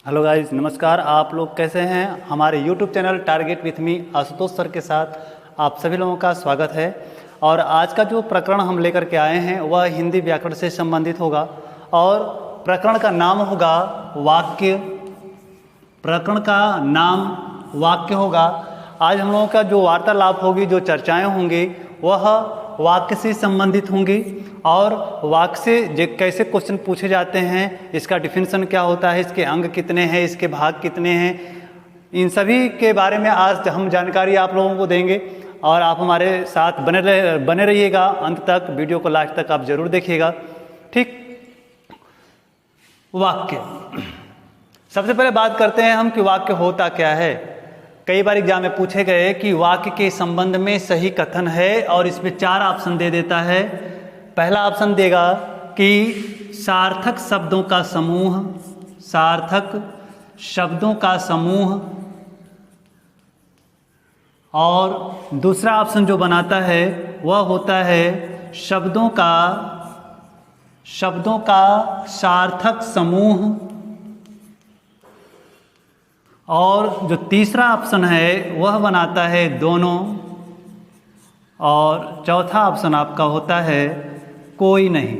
Hello guys, नमस्कार। आप लोग कैसे हैं? हमारे YouTube channel target with me Ashutosh sir के साथ आप सभी लोगों का स्वागत है। और आज का जो प्रकरण हम लेकर के आए हैं वह हिंदी व्याकरण से संबंधित होगा और प्रकरण का नाम होगा वाक्य। प्रकरण का नाम वाक्य होगा। आज हम लोगों का जो वार्तालाप होगी, जो चर्चाएं होंगी, वह वाक्य से संबंधित होंगी और वाक्य से कैसे क्वेश्चन पूछे जाते हैं, इसका डिफिनीशन क्या होता है, इसके अंग कितने हैं, इसके भाग कितने हैं, इन सभी के बारे में आज हम जानकारी आप लोगों को देंगे। और आप हमारे साथ बने रहिएगा अंत तक। वीडियो को लास्ट तक आप जरूर देखिएगा। ठीक, वाक्य। सबसे पहले बात करते हैं हम कि वाक्य होता क्या है। कई बार एग्जाम में पूछे गए कि वाक्य के संबंध में सही कथन है और इसमें 4 ऑप्शन दे देता है। पहला ऑप्शन देगा कि सार्थक शब्दों का समूह, सार्थक शब्दों का समूह। और दूसरा ऑप्शन जो बनाता है वह होता है शब्दों का सार्थक समूह। और जो तीसरा ऑप्शन है वह बनाता है दोनों। और चौथा ऑप्शन आपका होता है कोई नहीं।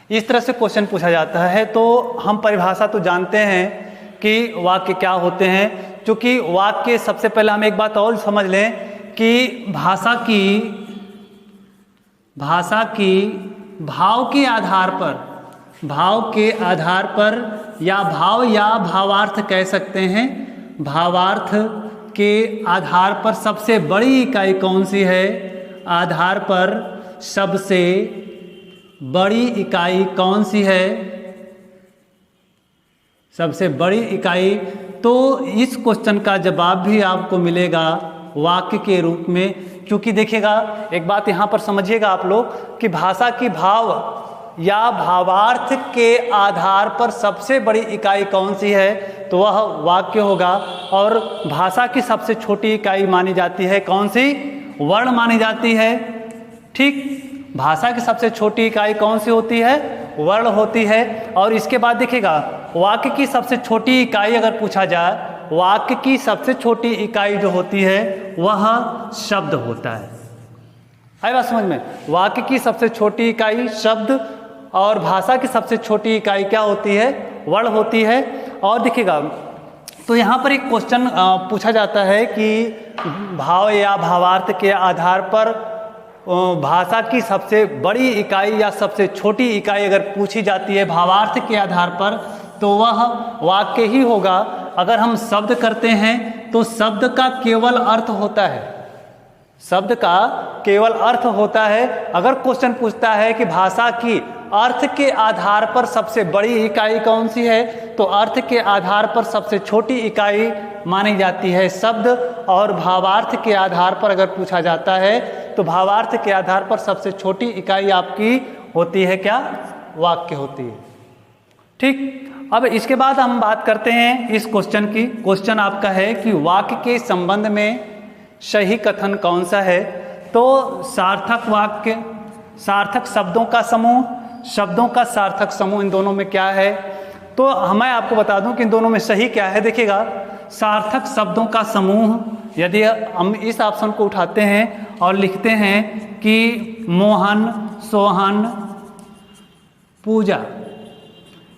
इस तरह से क्वेश्चन पूछा जाता है। तो हम परिभाषा तो जानते हैं कि वाक्य क्या होते हैं। क्योंकि वाक्य, सबसे पहले हम एक बात और समझ लें कि भाषा की भाव के आधार पर या भाव या भावार्थ कह सकते हैं, भावार्थ के आधार पर सबसे बड़ी इकाई कौन सी है, आधार पर सबसे बड़ी इकाई कौन सी है, सबसे बड़ी इकाई। तो इस क्वेश्चन का जवाब भी आपको मिलेगा वाक्य के रूप में। क्योंकि देखिएगा, एक बात यहाँ पर समझिएगा आप लोग कि भाषा की भाव या भावार्थ के आधार पर सबसे बड़ी इकाई कौन सी है, तो वह वाक्य होगा। और भाषा की सबसे छोटी इकाई मानी जाती है कौन सी? वर्ण मानी जाती है। ठीक, भाषा की सबसे छोटी इकाई कौन सी होती है? वर्ण होती है। और इसके बाद देखिएगा, वाक्य की सबसे छोटी इकाई अगर पूछा जाए, वाक्य की सबसे छोटी इकाई जो होती है वह शब्द होता है। आई बात समझ में? वाक्य की सबसे छोटी इकाई शब्द और भाषा की सबसे छोटी इकाई क्या होती है? वर्ण होती है। और देखिएगा, तो यहाँ पर एक क्वेश्चन पूछा जाता है कि भाव या भावार्थ के आधार पर भाषा की सबसे बड़ी इकाई या सबसे छोटी इकाई अगर पूछी जाती है भावार्थ के आधार पर, तो वह वाक्य ही होगा। अगर हम शब्द करते हैं तो शब्द का केवल अर्थ होता है, शब्द का केवल अर्थ होता है। अगर क्वेश्चन पूछता है कि भाषा की अर्थ के आधार पर सबसे बड़ी इकाई कौन सी है, तो अर्थ के आधार पर सबसे छोटी इकाई मानी जाती है शब्द। और भावार्थ के आधार पर अगर पूछा जाता है तो भावार्थ के आधार पर सबसे छोटी इकाई आपकी होती है क्या? वाक्य होती है। ठीक, अब इसके बाद हम बात करते हैं इस क्वेश्चन की। क्वेश्चन आपका है कि वाक्य के संबंध में सही कथन कौन सा है। तो सार्थक वाक्य, सार्थक शब्दों का समूह, शब्दों का सार्थक समूह, इन दोनों में क्या है? तो मैं आपको बता दूं कि इन दोनों में सही क्या है। देखिएगा, सार्थक शब्दों का समूह, यदि हम इस ऑप्शन को उठाते हैं और लिखते हैं कि मोहन, सोहन, पूजा,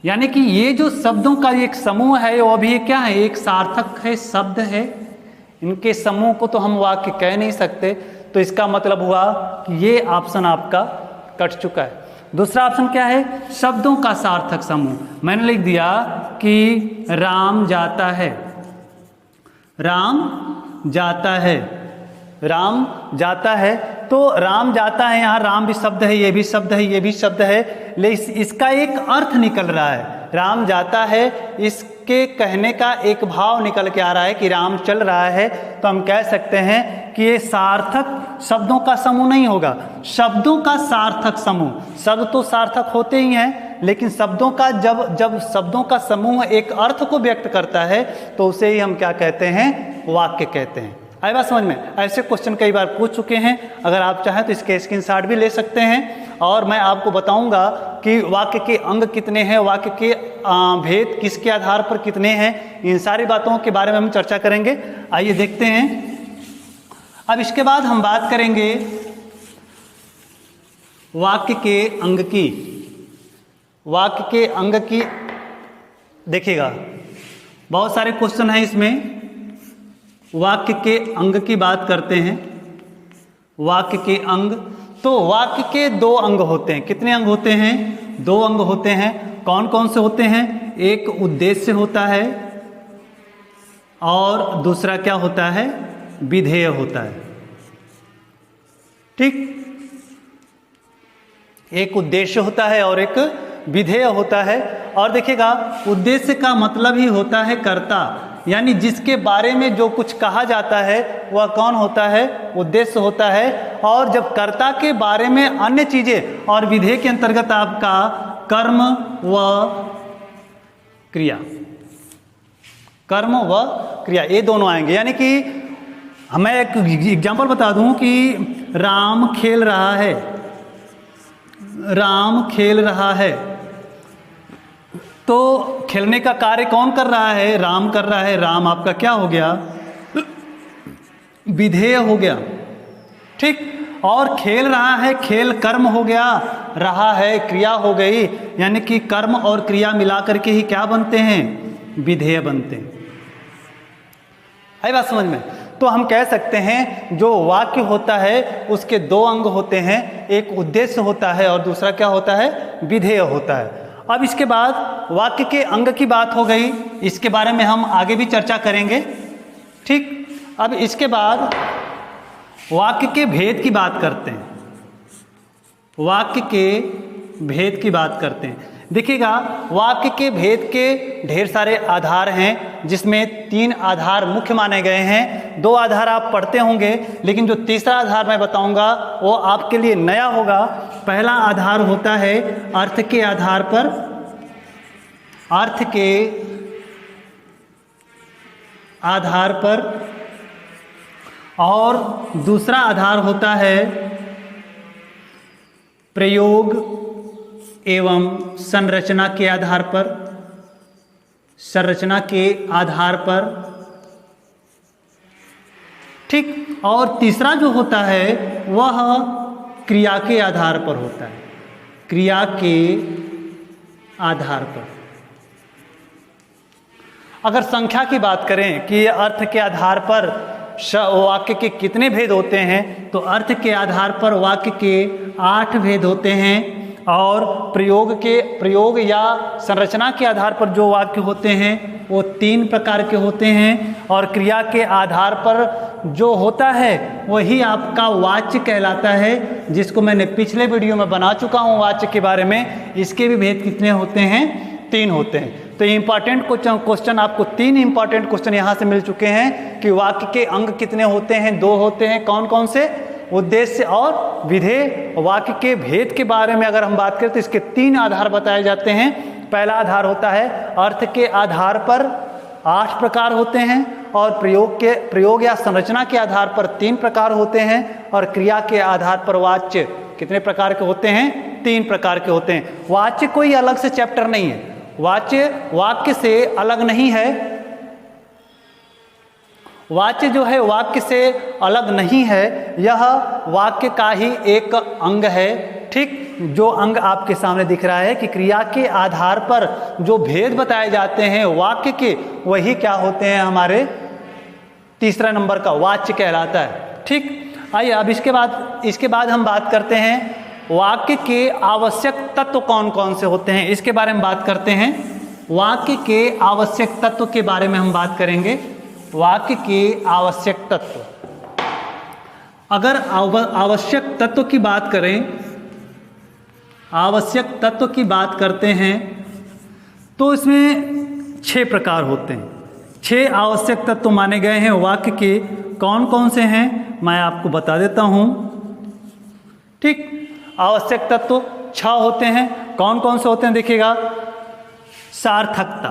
यानी कि ये जो शब्दों का एक समूह है वो भी क्या है? एक सार्थक है, शब्द है। इनके समूह को तो हम वाक्य कह नहीं सकते। तो इसका मतलब हुआ कि ये ऑप्शन आपका कट चुका है। दूसरा ऑप्शन क्या है? शब्दों का सार्थक समूह। मैंने लिख दिया कि राम जाता है, राम जाता है, राम जाता है। तो राम जाता है, यहाँ राम भी शब्द है, ये भी शब्द है, ये भी शब्द है, लेकिन इसका एक अर्थ निकल रहा है। राम जाता है, इसके कहने का एक भाव निकल के आ रहा है कि राम चल रहा है। तो हम कह सकते हैं कि ये सार्थक शब्दों का समूह नहीं होगा, शब्दों का सार्थक समूह। शब्द तो सार्थक होते ही हैं, लेकिन शब्दों का जब शब्दों का समूह एक अर्थ को व्यक्त करता है तो उसे ही हम क्या कहते हैं? वाक्य कहते हैं। आई बात समझ में? ऐसे क्वेश्चन कई बार पूछ चुके हैं। अगर आप चाहें तो इसके स्क्रीनशॉट भी ले सकते हैं और मैं आपको बताऊंगा कि वाक्य के अंग कितने हैं, वाक्य के भेद किसके आधार पर कितने हैं, इन सारी बातों के बारे में हम चर्चा करेंगे। आइए देखते हैं। अब इसके बाद हम बात करेंगे वाक्य के अंग की। वाक्य के अंग की देखिएगा, बहुत सारे क्वेश्चन हैं इसमें। वाक्य के अंग की बात करते हैं। वाक्य के अंग, तो वाक्य के दो अंग होते हैं। कितने अंग होते हैं? दो अंग होते हैं। कौन कौन से होते हैं? एक उद्देश्य होता है और दूसरा क्या होता है? विधेय होता है। ठीक, एक उद्देश्य होता है और एक विधेय होता है। और देखिएगा, उद्देश्य का मतलब ही होता है कर्ता, यानी जिसके बारे में जो कुछ कहा जाता है वह कौन होता है? उद्देश्य होता है। और जब कर्ता के बारे में अन्य चीजें, और विधेय के अंतर्गत आपका कर्म व क्रिया, कर्म व क्रिया ये दोनों आएंगे। यानी कि मैं एक एग्जांपल बता दूं कि राम खेल रहा है, राम खेल रहा है, तो खेलने का कार्य कौन कर रहा है? राम कर रहा है। राम आपका क्या हो गया? विधेय हो गया। ठीक, और खेल रहा है, खेल कर्म हो गया, रहा है क्रिया हो गई। यानी कि कर्म और क्रिया मिलाकर के ही क्या बनते हैं? विधेय बनते हैं। आई बात समझ में? तो हम कह सकते हैं जो वाक्य होता है उसके दो अंग होते हैं, एक उद्देश्य होता है और दूसरा क्या होता है? विधेय होता है। अब इसके बाद वाक्य के अंग की बात हो गई, इसके बारे में हम आगे भी चर्चा करेंगे। ठीक, अब इसके बाद वाक्य के भेद की बात करते हैं। वाक्य के भेद की बात करते हैं। देखिएगा, वाक्य के भेद के ढेर सारे आधार हैं, जिसमें 3 आधार मुख्य माने गए हैं। 2 आधार आप पढ़ते होंगे, लेकिन जो तीसरा आधार मैं बताऊंगा वो आपके लिए नया होगा। पहला आधार होता है अर्थ के आधार पर, अर्थ के आधार पर, और दूसरा आधार होता है प्रयोग एवं संरचना के आधार पर, संरचना के आधार पर। ठीक, और तीसरा जो होता है वह क्रिया के आधार पर होता है, क्रिया के आधार पर। अगर संख्या की बात करें कि अर्थ के आधार पर वाक्य के कितने भेद होते हैं, तो अर्थ के आधार पर वाक्य के 8 भेद होते हैं, और प्रयोग या संरचना के आधार पर जो वाक्य होते हैं वो 3 प्रकार के होते हैं, और क्रिया के आधार पर जो होता है वही आपका वाच्य कहलाता है, जिसको मैंने पिछले वीडियो में बना चुका हूँ वाच्य के बारे में। इसके भी भेद कितने होते हैं? 3 होते हैं। तो इंपॉर्टेंट क्वेश्चन आपको 3 इंपॉर्टेंट क्वेश्चन यहाँ से मिल चुके हैं कि वाक्य के अंग कितने होते हैं? 2 होते हैं। कौन कौन से? उद्देश्य और विधेय। वाक्य के भेद के बारे में अगर हम बात करें तो इसके 3 आधार बताए जाते हैं। पहला आधार होता है अर्थ के आधार पर 8 प्रकार होते हैं, और प्रयोग या संरचना के आधार पर 3 प्रकार होते हैं, और क्रिया के आधार पर वाच्य कितने प्रकार के होते हैं? 3 प्रकार के होते हैं। वाच्य कोई अलग से चैप्टर नहीं है, वाक्य से अलग नहीं है। वाच्य जो है वाक्य से अलग नहीं है, यह वाक्य का ही एक अंग है। ठीक, जो अंग आपके सामने दिख रहा है कि क्रिया के आधार पर जो भेद बताए जाते हैं वाक्य के, वही क्या होते हैं? हमारे तीसरा नंबर का वाच्य कहलाता है। ठीक, आइए अब इसके बाद हम बात करते हैं वाक्य के आवश्यक तत्व कौन कौन से होते हैं, इसके बारे में बात करते हैं। वाक्य के आवश्यक तत्व के बारे में हम बात करेंगे। वाक्य के आवश्यक तत्व, अगर आवश्यक तत्व की बात करें, आवश्यक तत्व की बात करते हैं तो इसमें 6 प्रकार होते हैं। 6 आवश्यक तत्व माने गए हैं वाक्य के। कौन कौन से हैं मैं आपको बता देता हूं। ठीक, आवश्यक तत्व 6 होते हैं। कौन कौन से होते हैं देखिएगा। सार्थकता,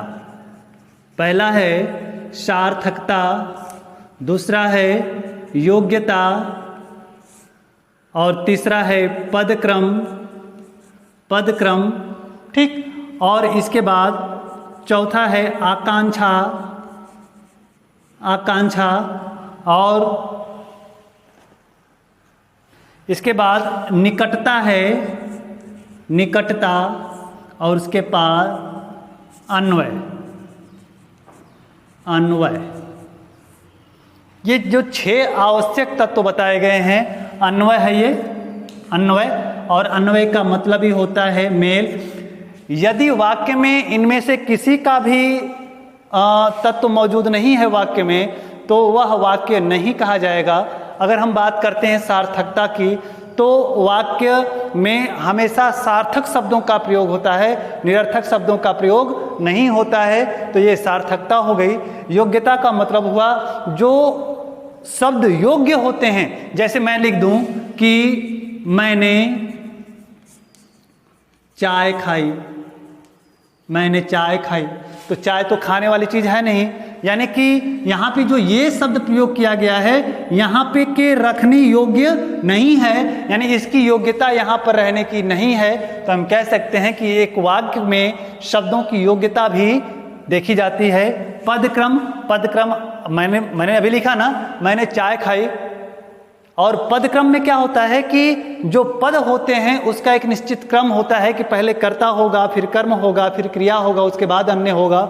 पहला है सार्थकता, दूसरा है योग्यता, और तीसरा है पदक्रम, पदक्रम, ठीक। और इसके बाद चौथा है आकांक्षा, आकांक्षा। और इसके बाद निकटता है, निकटता। और उसके बाद अन्वय, अन्वय। ये जो 6 आवश्यक तत्व बताए गए हैं, अन्वय है ये, अन्वय। और अन्वय का मतलब ही होता है मेल। यदि वाक्य में इनमें से किसी का भी तत्व मौजूद नहीं है वाक्य में, तो वह वाक्य नहीं कहा जाएगा। अगर हम बात करते हैं सार्थकता की, तो वाक्य में हमेशा सार्थक शब्दों का प्रयोग होता है, निरर्थक शब्दों का प्रयोग नहीं होता है। तो ये सार्थकता हो गई। योग्यता का मतलब हुआ जो शब्द योग्य होते हैं। जैसे मैं लिख दूं कि मैंने चाय खाई, मैंने चाय खाई, तो चाय तो खाने वाली चीज़ है नहीं। यानी कि यहाँ पे जो ये शब्द प्रयोग किया गया है, यहाँ पे के रखने योग्य नहीं है, यानी इसकी योग्यता यहाँ पर रहने की नहीं है। तो हम कह सकते हैं कि एक वाक्य में शब्दों की योग्यता भी देखी जाती है। पदक्रम, पदक्रम मैंने अभी लिखा ना, मैंने चाय खाई। और पदक्रम में क्या होता है कि जो पद होते हैं उसका एक निश्चित क्रम होता है कि पहले कर्ता होगा, फिर कर्म होगा, फिर क्रिया होगा, उसके बाद अन्य होगा।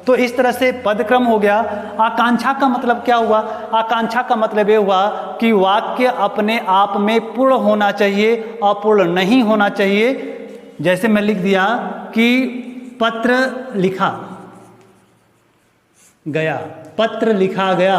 तो इस तरह से पदक्रम हो गया। आकांक्षा का मतलब क्या हुआ? आकांक्षा का मतलब ये हुआ कि वाक्य अपने आप में पूर्ण होना चाहिए, अपूर्ण नहीं होना चाहिए। जैसे मैं लिख दिया कि पत्र लिखा गया, पत्र लिखा गया।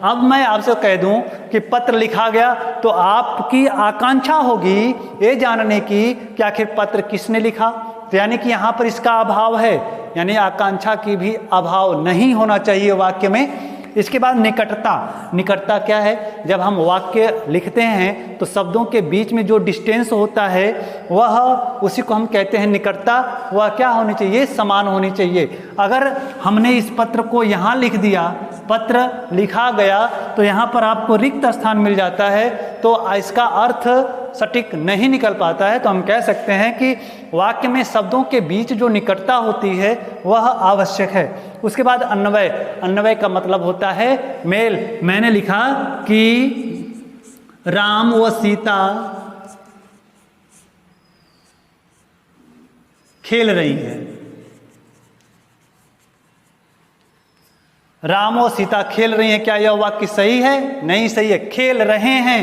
अब मैं आपसे कह दूं कि पत्र लिखा गया, तो आपकी आकांक्षा होगी ये जानने की कि आखिर पत्र किसने लिखा। तो यानी कि यहाँ पर इसका अभाव है, यानी आकांक्षा की भी अभाव नहीं होना चाहिए वाक्य में। इसके बाद निकटता, निकटता क्या है? जब हम वाक्य लिखते हैं तो शब्दों के बीच में जो डिस्टेंस होता है वह, उसी को हम कहते हैं निकटता। वह क्या होनी चाहिए? समान होनी चाहिए। अगर हमने इस पत्र को यहाँ लिख दिया, पत्र लिखा गया, तो यहाँ पर आपको रिक्त स्थान मिल जाता है, तो इसका अर्थ सटीक नहीं निकल पाता है। तो हम कह सकते हैं कि वाक्य में शब्दों के बीच जो निकटता होती है वह आवश्यक है। उसके बाद अन्वय, अन्वय का मतलब होता है मेल। मैंने लिखा कि राम व सीता खेल रही हैं। राम और सीता खेल रही हैं, क्या यह वाक्य सही है? नहीं सही है। खेल रहे हैं,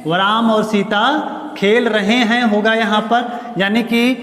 राम और सीता खेल रहे हैं होगा यहाँ पर, यानी कि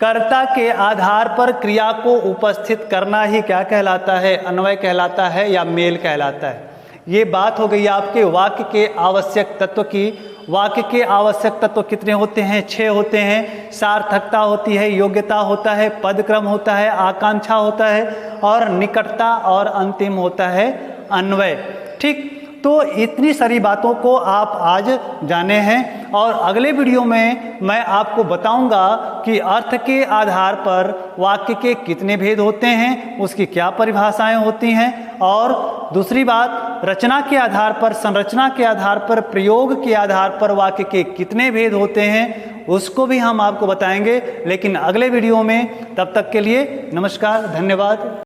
कर्ता के आधार पर क्रिया को उपस्थित करना ही क्या कहलाता है? अन्वय कहलाता है या मेल कहलाता है। ये बात हो गई आपके वाक्य के आवश्यक तत्व की। वाक्य के आवश्यक तत्व कितने होते हैं? 6 होते हैं। सार्थकता होती है, योग्यता होता है, पदक्रम होता है, आकांक्षा होता है, और निकटता, और अंतिम होता है अन्वय। ठीक, तो इतनी सारी बातों को आप आज जाने हैं, और अगले वीडियो में मैं आपको बताऊंगा कि अर्थ के आधार पर वाक्य के कितने भेद होते हैं, उसकी क्या परिभाषाएं होती हैं, और दूसरी बात रचना के आधार पर, संरचना के आधार पर, प्रयोग के आधार पर वाक्य के कितने भेद होते हैं, उसको भी हम आपको बताएंगे, लेकिन अगले वीडियो में। तब तक के लिए नमस्कार, धन्यवाद।